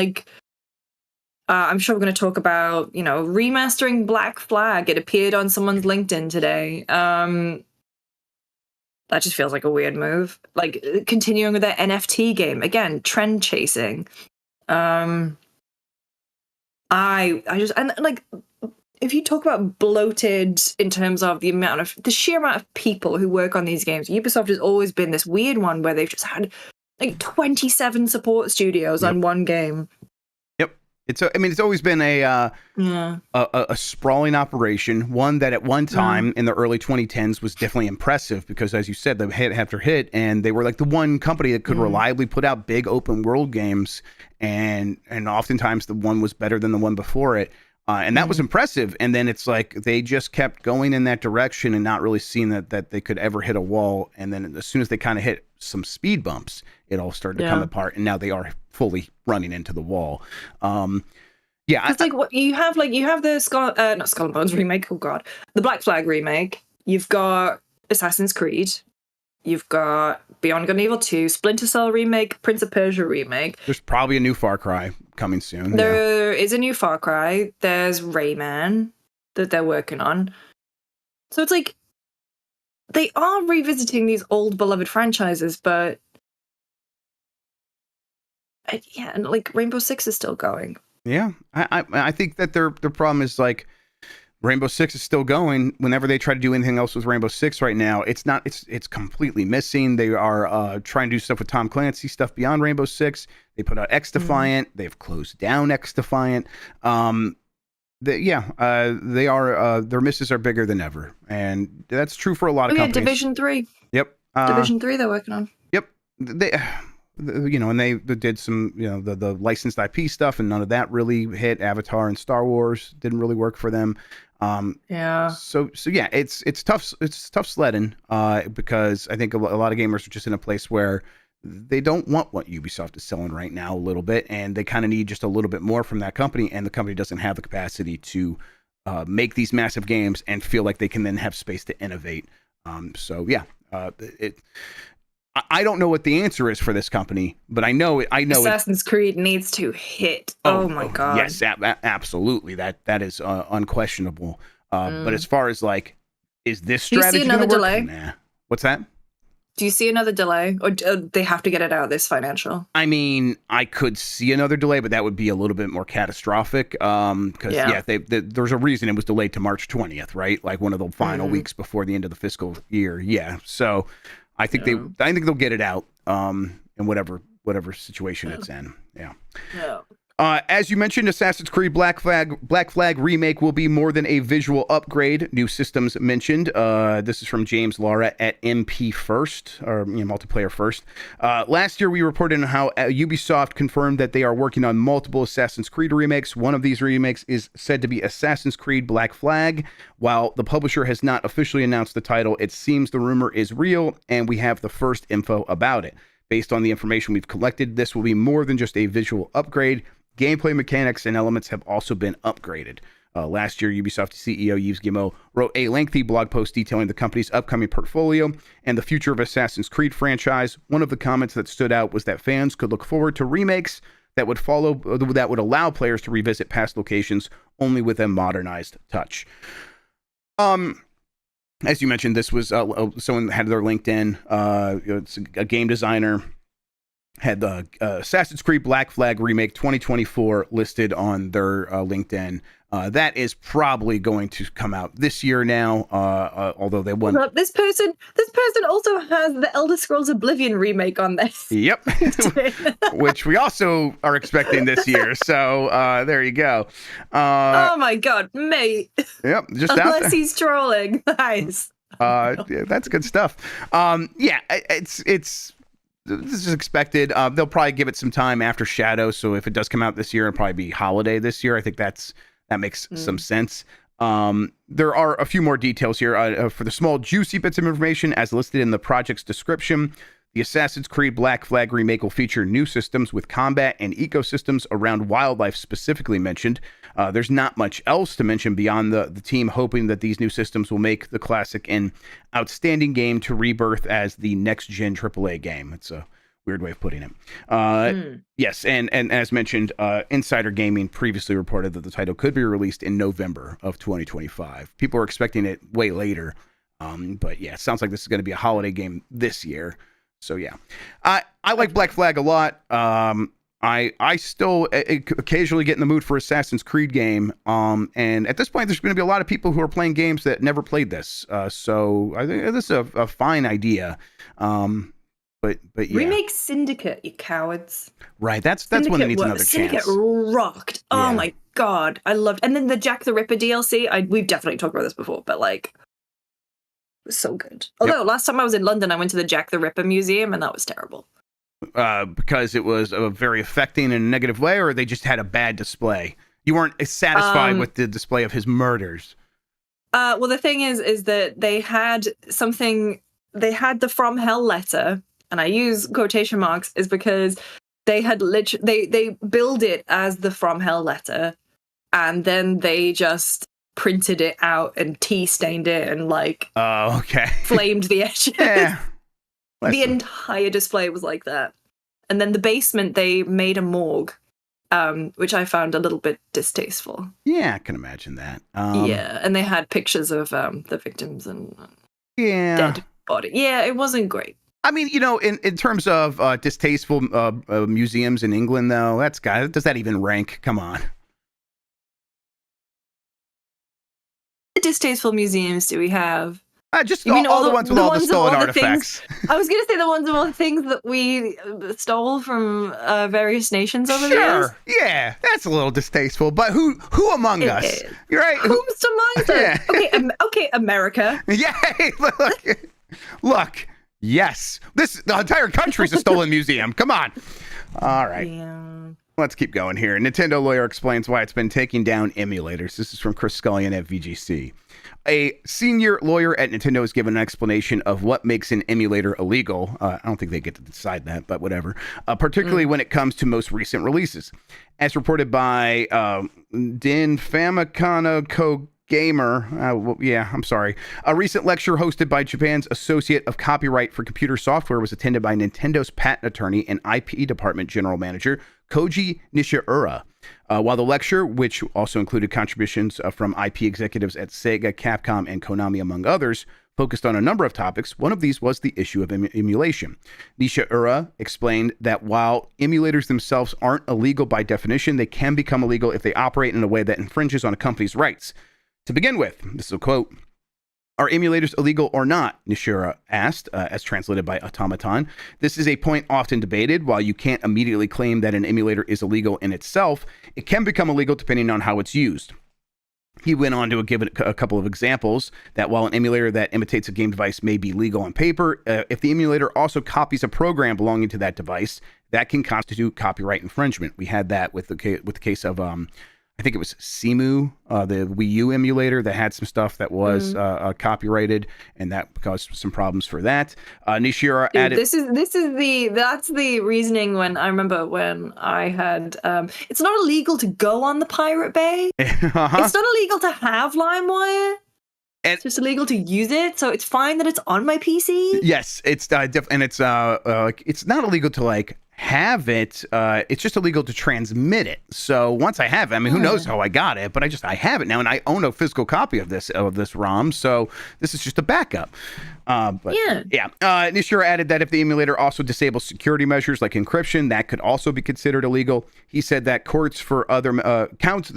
I'm sure we're going to talk about remastering Black Flag. It appeared on someone's LinkedIn today. That just feels like a weird move. Continuing with their NFT game again, trend chasing. If you talk about bloated in terms of the sheer amount of people who work on these games, Ubisoft has always been this weird one where they've just had 27 support studios on one game. Yep. It's always been a sprawling operation, one that at one time in the early 2010s was definitely impressive because, as you said, the hit after hit, and they were the one company that could reliably put out big open world games, and oftentimes the one was better than the one before it. And that was impressive. And then it's they just kept going in that direction and not really seeing that they could ever hit a wall. And then as soon as they kind of hit some speed bumps, it all started to come apart. And now they are fully running into the wall. It's what you have, you have the not Skull and Bones remake. Oh God, the Black Flag remake. You've got Assassin's Creed. You've got Beyond Good and Evil 2, Splinter Cell remake, Prince of Persia remake. There's probably a new Far Cry coming soon. There is a new Far Cry. There's Rayman that they're working on. So it's they are revisiting these old beloved franchises, but and Rainbow Six is still going. Yeah, I think that their problem is Rainbow Six is still going. Whenever they try to do anything else with Rainbow Six right now, it's completely missing. They are trying to do stuff with Tom Clancy, stuff beyond Rainbow Six. They put out X Defiant. They've closed down X Defiant. They are their misses are bigger than ever, and that's true for a lot of companies. Division 3. Yep. Division 3 they're working on. Yep. And they did some, the licensed IP stuff, and none of that really hit. Avatar and Star Wars didn't really work for them. So yeah, it's tough. It's tough sledding because I think a lot of gamers are just in a place where they don't want what Ubisoft is selling right now a little bit, and they kind of need just a little bit more from that company, and the company doesn't have the capacity to make these massive games and feel like they can then have space to innovate. I don't know what the answer is for this company, but I know Assassin's Creed needs to hit. Oh my God. Yes, absolutely. That is unquestionable. But as far as is this strategy do you see another delay? Nah. What's that? Do you see another delay, or they have to get it out this financial? I mean, I could see another delay, but that would be a little bit more catastrophic. Because there's a reason it was delayed to March 20th, right? Like one of the final weeks before the end of the fiscal year. Yeah. So I think they'll get it out. In whatever situation it's in. Yeah. Yeah. As you mentioned, Assassin's Creed Black Flag Remake will be more than a visual upgrade. New systems mentioned. This is from James Lara at MP First, or Multiplayer First. Last year, we reported on how Ubisoft confirmed that they are working on multiple Assassin's Creed remakes. One of these remakes is said to be Assassin's Creed Black Flag. While the publisher has not officially announced the title, it seems the rumor is real, and we have the first info about it. Based on the information we've collected, this will be more than just a visual upgrade. Gameplay mechanics and elements have also been upgraded. Last year, Ubisoft CEO Yves Guillemot wrote a lengthy blog post detailing the company's upcoming portfolio and the future of Assassin's Creed franchise. One of the comments that stood out was that fans could look forward to remakes that would allow players to revisit past locations only with a modernized touch. As you mentioned, this was someone had their LinkedIn. It's a game designer. Had the Assassin's Creed Black Flag Remake 2024 listed on their LinkedIn. That is probably going to come out this year now, although they won. Well, this person also has the Elder Scrolls Oblivion remake on this. Yep, which we also are expecting this year. So there you go. Oh my god, mate. Yep, just unless he's trolling. Nice. Yeah, that's good stuff. Yeah, it's. This is expected. They'll probably give it some time after Shadow. So if it does come out this year, it'll probably be holiday this year. I think that makes some sense. There are a few more details here for the small juicy bits of information as listed in the project's description. The Assassin's Creed Black Flag remake will feature new systems with combat and ecosystems around wildlife specifically mentioned. There's not much else to mention beyond the team hoping that these new systems will make the classic an outstanding game to rebirth as the next-gen AAA game. It's a weird way of putting it. Yes, and as mentioned, Insider Gaming previously reported that the title could be released in November of 2025. People are expecting it way later. But yeah, it sounds like this is going to be a holiday game this year. So yeah, I like Black Flag a lot. I still occasionally get in the mood for Assassin's Creed game. And at this point, there's going to be a lot of people who are playing games that never played this. So I think this is a fine idea. But yeah. Remake Syndicate, you cowards. Right, that's one that needs another chance. Syndicate rocked. Oh my god, I loved. And then the Jack the Ripper DLC. We've definitely talked about this before, but like. So good. Although last time I was in London, I went to the Jack the Ripper Museum, and that was terrible. Because it was very affecting in a negative way, or they just had a bad display. You weren't satisfied with the display of his murders. Well, the thing is that they had something. They had the From Hell letter, and I use quotation marks, is because they had they billed it as the From Hell letter, and then they just printed it out and tea stained it and flamed the edges. Yeah. The entire display was like that. And then the basement, they made a morgue, which I found a little bit distasteful. Yeah, I can imagine that. Yeah, and they had pictures of the victims and dead body. Yeah, it wasn't great. I mean, in terms of distasteful museums in England, though, does that even rank? Come on. Distasteful museums do we have? Just all the ones with all the stolen artifacts. I was going to say the ones of all the things that we stole from various nations over the years. Yeah, that's a little distasteful. But who among us? You're right. Who's amongst us? Okay, America. Yeah, look. Yes, the entire country's a stolen museum. Come on. All right. Yeah. Let's keep going here. Nintendo lawyer explains why it's been taking down emulators. This is from Chris Scullion at VGC. A senior lawyer at Nintendo has given an explanation of what makes an emulator illegal. I don't think they get to decide that, but whatever. Particularly when it comes to most recent releases. As reported by Din Famicano Gamer, I'm sorry. A recent lecture hosted by Japan's Associate of Copyright for Computer Software was attended by Nintendo's patent attorney and IP department general manager, Koji Nishiura. While the lecture, which also included contributions from IP executives at Sega, Capcom, and Konami, among others, focused on a number of topics. One of these was the issue of emulation. Nishihara explained that while emulators themselves aren't illegal by definition, they can become illegal if they operate in a way that infringes on a company's rights. To begin with, this is a quote, "Are emulators illegal or not?" Nishihara asked, as translated by Automaton. "This is a point often debated. While you can't immediately claim that an emulator is illegal in itself, it can become illegal depending on how it's used." He went on to give a couple of examples that while an emulator that imitates a game device may be legal on paper, if the emulator also copies a program belonging to that device, that can constitute copyright infringement. We had that with the case of I think it was Simu, the Wii U emulator that had some stuff that was copyrighted, and that caused some problems for that. Nishihara added, that's the reasoning when I remember when I had it's not illegal to go on the Pirate Bay. It's not illegal to have LimeWire. It's just illegal to use it, so it's fine that it's on my PC. Yes, it's and it's not illegal to like have it. It's just illegal to transmit it. So once I have it, I mean, who knows how I got it, but I have it now, and I own a physical copy of this ROM. So this is just a backup. Nishihara added that if the emulator also disables security measures like encryption, that could also be considered illegal. He said that counts for other counts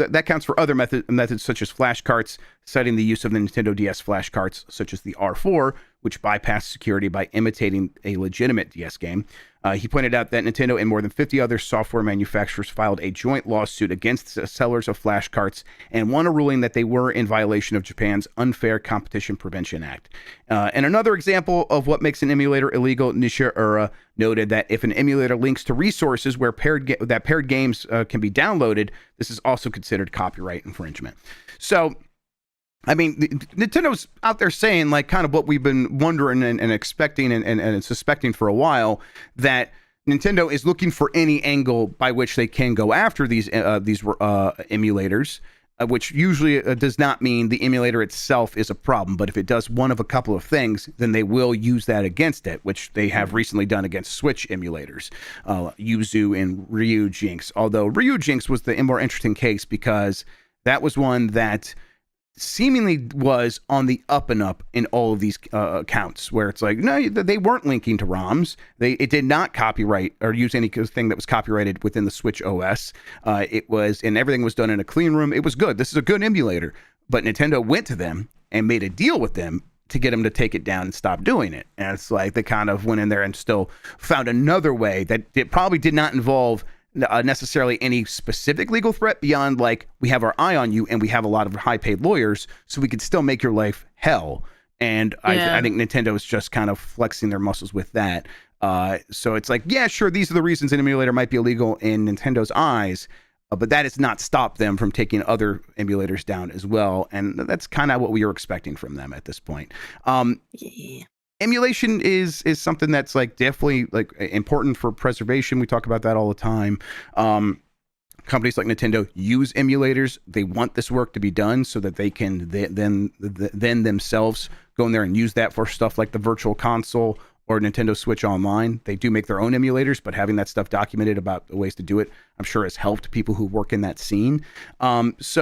for other methods such as flash carts, citing the use of the Nintendo DS flash carts such as the R4, which bypass security by imitating a legitimate DS game. He pointed out that Nintendo and more than 50 other software manufacturers filed a joint lawsuit against sellers of flash carts and won a ruling that they were in violation of Japan's Unfair Competition Prevention Act. And another example of what makes an emulator illegal, Nishihara noted that if an emulator links to resources where paired games can be downloaded, this is also considered copyright infringement. So, I mean, Nintendo's out there saying like kind of what we've been wondering and expecting and suspecting for a while, that Nintendo is looking for any angle by which they can go after these emulators, which usually does not mean the emulator itself is a problem. But if it does one of a couple of things, then they will use that against it, which they have recently done against Switch emulators, Yuzu and Ryu Jinx. Although Ryu Jinx was the more interesting case because that was one that seemingly was on the up and up in all of these accounts, where it's like, no, they weren't linking to ROMs. It did not copyright or use anything that was copyrighted within the Switch OS. And everything was done in a clean room. It was good. This is a good emulator. But Nintendo went to them and made a deal with them to get them to take it down and stop doing it. And it's like they kind of went in there and still found another way that it probably did not involve necessarily any specific legal threat beyond like, we have our eye on you and we have a lot of high paid lawyers, so we could still make your life hell. And I think Nintendo is just kind of flexing their muscles with that. So it's like, yeah, sure, these are the reasons an emulator might be illegal in Nintendo's eyes, but that has not stopped them from taking other emulators down as well. And that's kind of what we were expecting from them at this point. Emulation is something that's like definitely like important for preservation. We talk about that all the time. Companies like Nintendo use emulators. They want this work to be done so that they can then themselves go in there and use that for stuff like the Virtual Console or Nintendo Switch Online. They do make their own emulators, but having that stuff documented about the ways to do it, I'm sure has helped people who work in that scene. This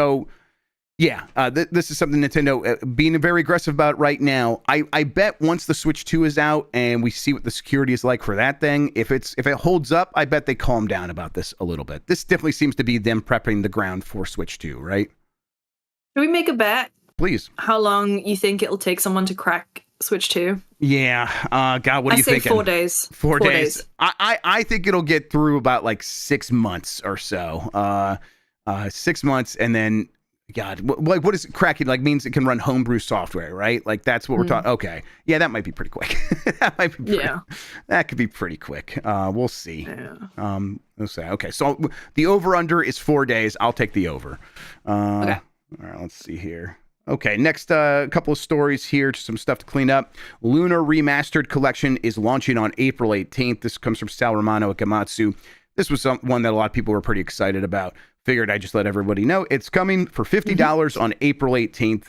is something Nintendo being very aggressive about right now. I bet once the Switch 2 is out and we see what the security is like for that thing, if it holds up, I bet they calm down about this a little bit. This definitely seems to be them prepping the ground for Switch 2, right? Should we make a bet? Please. How long you think it'll take someone to crack Switch 2? Yeah. God, what are you thinking? 4 days. 4 days. I think it'll get through about like 6 months or so. 6 months, and then God, what is cracking? Like means it can run homebrew software, right? Like that's what we're talking. Okay, yeah, that might be pretty quick. That could be pretty quick. We'll see. Yeah. Let's say okay. So the over under is 4 days. I'll take the over. Okay. All right. Let's see here. Okay, next couple of stories here, just some stuff to clean up. LUNAR Remastered Collection is launching on April 18th. This comes from Sal Romano at Gamatsu. This was one that a lot of people were pretty excited about. Figured I'd just let everybody know. It's coming for $50 on April 18th.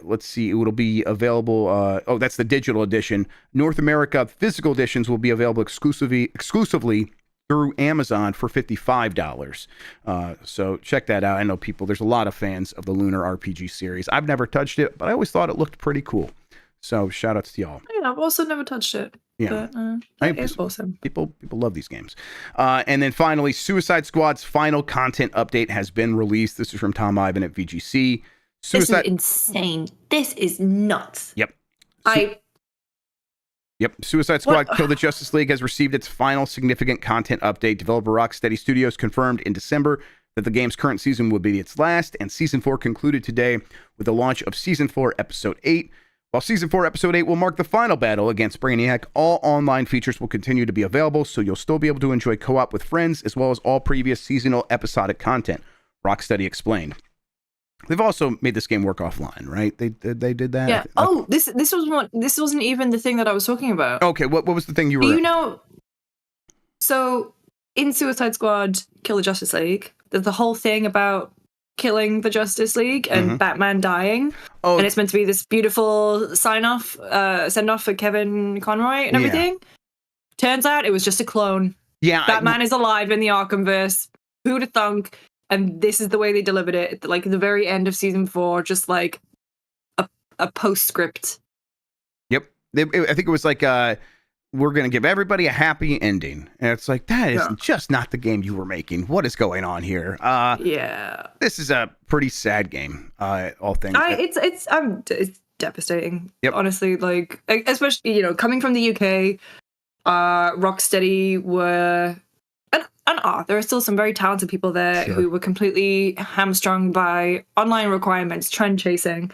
Let's see, it'll be available. That's the digital edition. North America physical editions will be available exclusively through Amazon for $55. So check that out. I know there's a lot of fans of the LUNAR RPG series. I've never touched it, but I always thought it looked pretty cool. So shout outs to y'all. Yeah, I've also never touched it. Yeah, but it's awesome. People love these games. And then finally, Suicide Squad's final content update has been released. This is from Tom Ivan at VGC. This is insane. This is nuts. Yep. Suicide Squad Kill the Justice League has received its final significant content update. Developer Rocksteady Studios confirmed in December that the game's current season would be its last, and Season 4 concluded today with the launch of Season 4 Episode 8. While Season 4 Episode 8 will mark the final battle against Brainiac, all online features will continue to be available, so you'll still be able to enjoy co-op with friends, as well as all previous seasonal episodic content, Rocksteady explained. They've also made this game work offline, right? They did that. Yeah. This wasn't even the thing that I was talking about. Okay. What was the thing you were? So in Suicide Squad, Kill the Justice League, there's the whole thing about killing the Justice League and Batman dying, and it's meant to be this beautiful send off for Kevin Conroy and everything. Turns out it was just a clone. Yeah, Batman is alive in the Arkhamverse. Who'd have thunk? And this is the way they delivered it, like at the very end of season 4, just like a postscript. Yep. I think it was like, we're going to give everybody a happy ending. And it's like, that is just not the game you were making. What is going on here? This is a pretty sad game, all things. It's devastating, honestly. Like, especially, coming from the UK, Rocksteady were... there are still some very talented people there who were completely hamstrung by online requirements, trend chasing,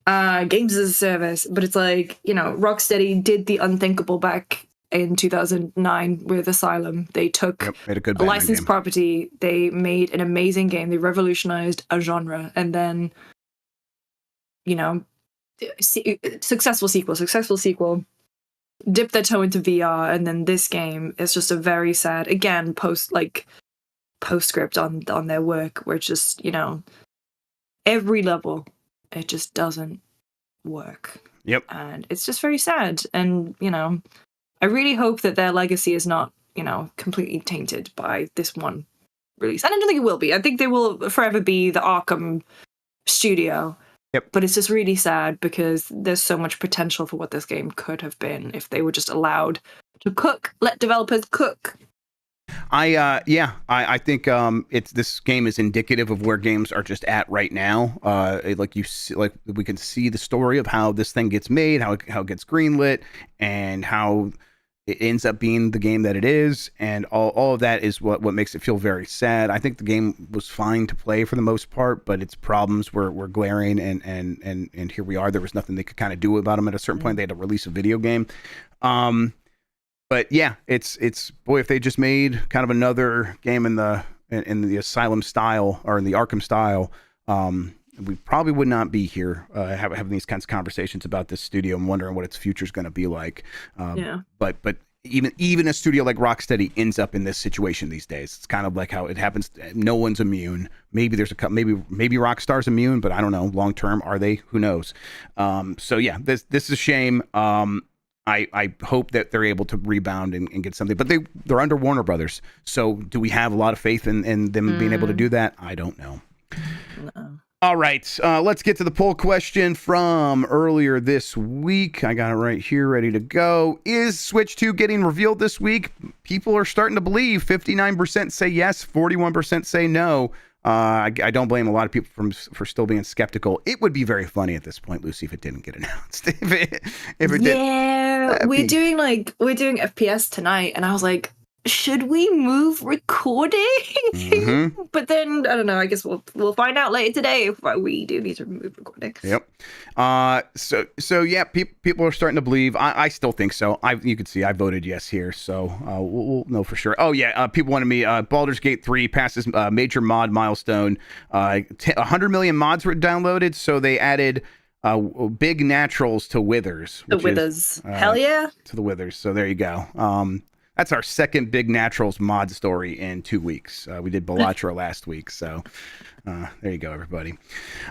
games as a service. But it's like, Rocksteady did the unthinkable back in 2009 with Asylum. They took made a good a licensed property, they made an amazing game, they revolutionized a genre, and then, successful sequel. Dip their toe into VR, and then this game is just a very sad, again, postscript on their work, where it's just, every level, it just doesn't work. Yep. And it's just very sad. And, I really hope that their legacy is not, completely tainted by this one release. And I don't think it will be. I think they will forever be the Arkham studio. Yep. But it's just really sad because there's so much potential for what this game could have been if they were just allowed to cook, let developers cook. I think this game is indicative of where games are just at right now. We can see the story of how this thing gets made, how it gets greenlit, and how it ends up being the game that it is, and all of that is what makes it feel very sad. I think the game was fine to play for the most part, but its problems were glaring, and here we are. There was nothing they could kind of do about them. At a certain point, they had to release a video game. But yeah, it's boy, if they just made kind of another game in the Asylum style or in the Arkham style, we probably would not be here having these kinds of conversations about this studio and wondering what its future is going to be like. But even a studio like Rocksteady ends up in this situation these days. It's kind of like how it happens. No one's immune. Maybe there's maybe Rockstar's immune, but I don't know. Long term, are they? Who knows? So yeah, this is a shame. I hope that they're able to rebound and get something, but they're under Warner Brothers. So do we have a lot of faith in them being able to do that? I don't know. No. All right, let's get to the poll question from earlier this week. I got it right here, ready to go. Is Switch 2 getting revealed this week? People are starting to believe. 59% say yes, 41% say no. I don't blame a lot of people for still being skeptical. It would be very funny at this point, Lucy, if it didn't get announced. if it did. Yeah, we're doing FPS tonight, and I was like, should we move recording? Mm-hmm. But then I don't know. I guess we'll find out later today if we do need to move recording. Yep. So yeah, people are starting to believe. I still think so. You can see I voted yes here, so we'll know for sure. Oh yeah, people wanted me. Baldur's Gate 3 passes major mod milestone. 100 million mods were downloaded, so they added big naturals to Withers. The Withers. Hell yeah. To the Withers. So there you go. That's our second big naturals mod story in 2 weeks. We did Belatra last week, so there you go, everybody.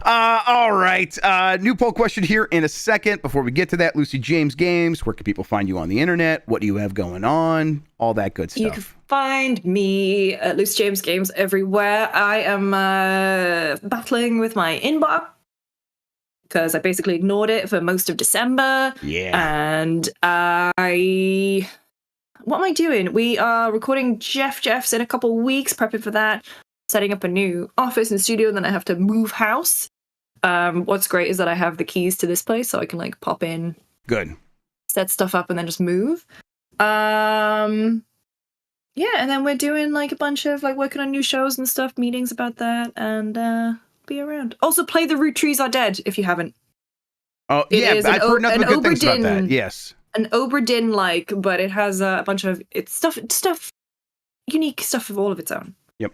All right, new poll question here in a second. Before we get to that, Lucy James Games, where can people find you on the internet? What do you have going on? All that good stuff. You can find me at Lucy James Games everywhere. I am battling with my inbox because I basically ignored it for most of December. Yeah. And what am I doing? We are recording Jeff's in a couple weeks, prepping for that, setting up a new office and studio, and then I have to move house. What's great is that I have the keys to this place, so I can like pop in, Good, set stuff up, and then just move. Yeah, and then we're doing like a bunch of like working on new shows and stuff, meetings about that, and be around. Also, play The Root Trees Are Dead if you haven't. Oh, yeah, I've heard nothing but good things about that. Yes. An Oberdin but it has a bunch of unique stuff of all of its own. Yep.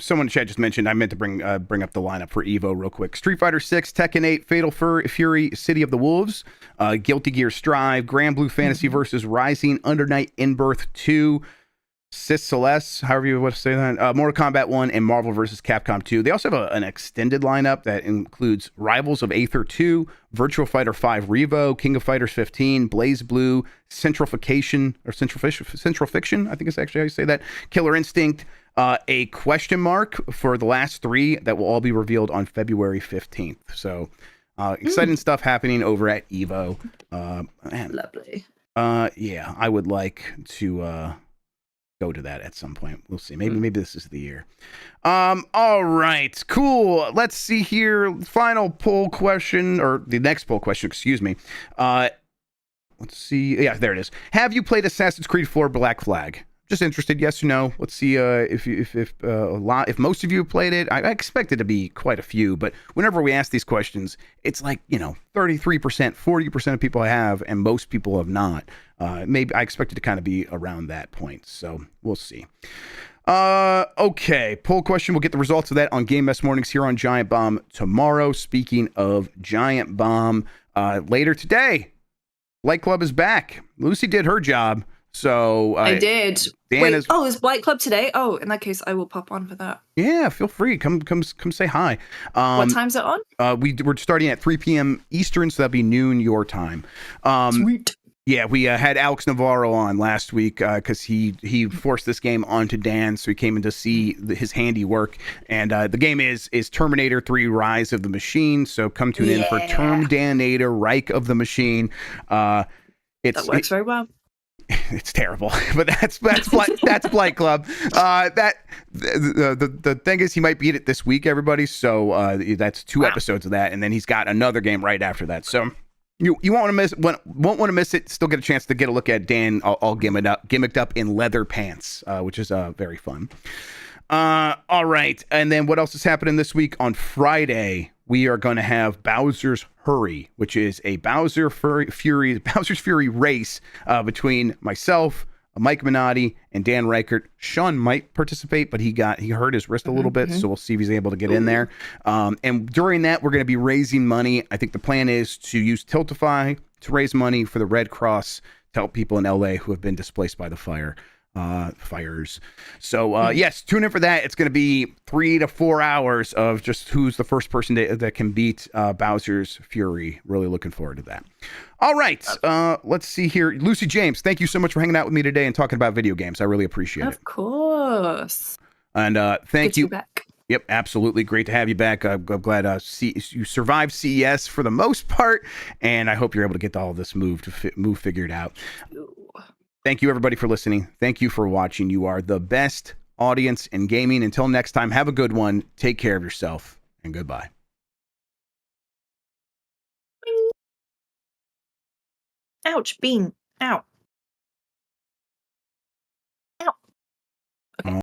Someone in chat just mentioned, I meant to bring up the lineup for Evo real quick. Street Fighter 6, Tekken 8, Fatal Fury, City of the Wolves, Guilty Gear Strive, Grand Blue Fantasy versus Rising, Under Night In-Birth 2, Sis Celeste, however you want to say that, Mortal Kombat 1, and Marvel vs. Capcom 2. They also have an extended lineup that includes Rivals of Aether 2, Virtual Fighter 5 Revo, King of Fighters 15, Blaze Blue, Central Fiction, I think is actually how you say that, Killer Instinct, a question mark for the last 3 that will all be revealed on February 15th. So exciting stuff happening over at Evo. Lovely. Yeah, I would like to go to that at some point. We'll see. Maybe this is the year. All right, cool. Let's see here. Final poll question, or the next poll question, excuse me. Let's see. Yeah, there it is. Have you played Assassin's Creed 4 Black Flag? Just interested, yes or no. Let's see if most of you have played it. I expect it to be quite a few, but whenever we ask these questions, it's like, 33%, 40% of people have, and most people have not. Maybe I expect it to kind of be around that point, so we'll see. Okay, poll question. We'll get the results of that on Game Mess Mornings here on Giant Bomb tomorrow. Speaking of Giant Bomb, later today, Light Club is back. Lucy did her job. So I did. Is Blight Club today? Oh, in that case, I will pop on for that. Yeah, feel free. Come say hi. What time's it on? We're starting at 3 p.m. Eastern, so that'll be noon your time. Sweet. Yeah, we had Alex Navarro on last week because he forced this game onto Dan, so he came in to see his handiwork. And the game is Terminator 3: Rise of the Machine. So come tune in for Termdanator: Reich of the Machine. That works very well. It's terrible, but that's Blight Club. The thing is, he might beat it this week, everybody. So that's 2 episodes of that, and then he's got another game right after that. So you won't want to miss it. Still get a chance to get a look at Dan all gimmicked up in leather pants, which is very fun. All right, and then what else is happening this week? On Friday, we are going to have Bowser's Hurry, which is a Bowser's Fury race between myself, Mike Minotti, and Dan Reichert. Sean might participate, but he hurt his wrist a little bit, so we'll see if he's able to get in there. And during that, we're going to be raising money. I think the plan is to use Tiltify to raise money for the Red Cross to help people in LA who have been displaced by the fires. So yes, tune in for that. It's going to be 3 to 4 hours of just who's the first person that can beat Bowser's Fury. Really looking forward to that. All right, let's see here. Lucy James, thank you so much for hanging out with me today and talking about video games. I really appreciate it. Of course. And thank you. Good to be back. Yep, absolutely. Great to have you back. I'm glad you survived CES for the most part, and I hope you're able to get all this move figured out. Thank you, everybody, for listening. Thank you for watching. You are the best audience in gaming. Until next time, have a good one. Take care of yourself, and goodbye. Ouch, Bean. Ow.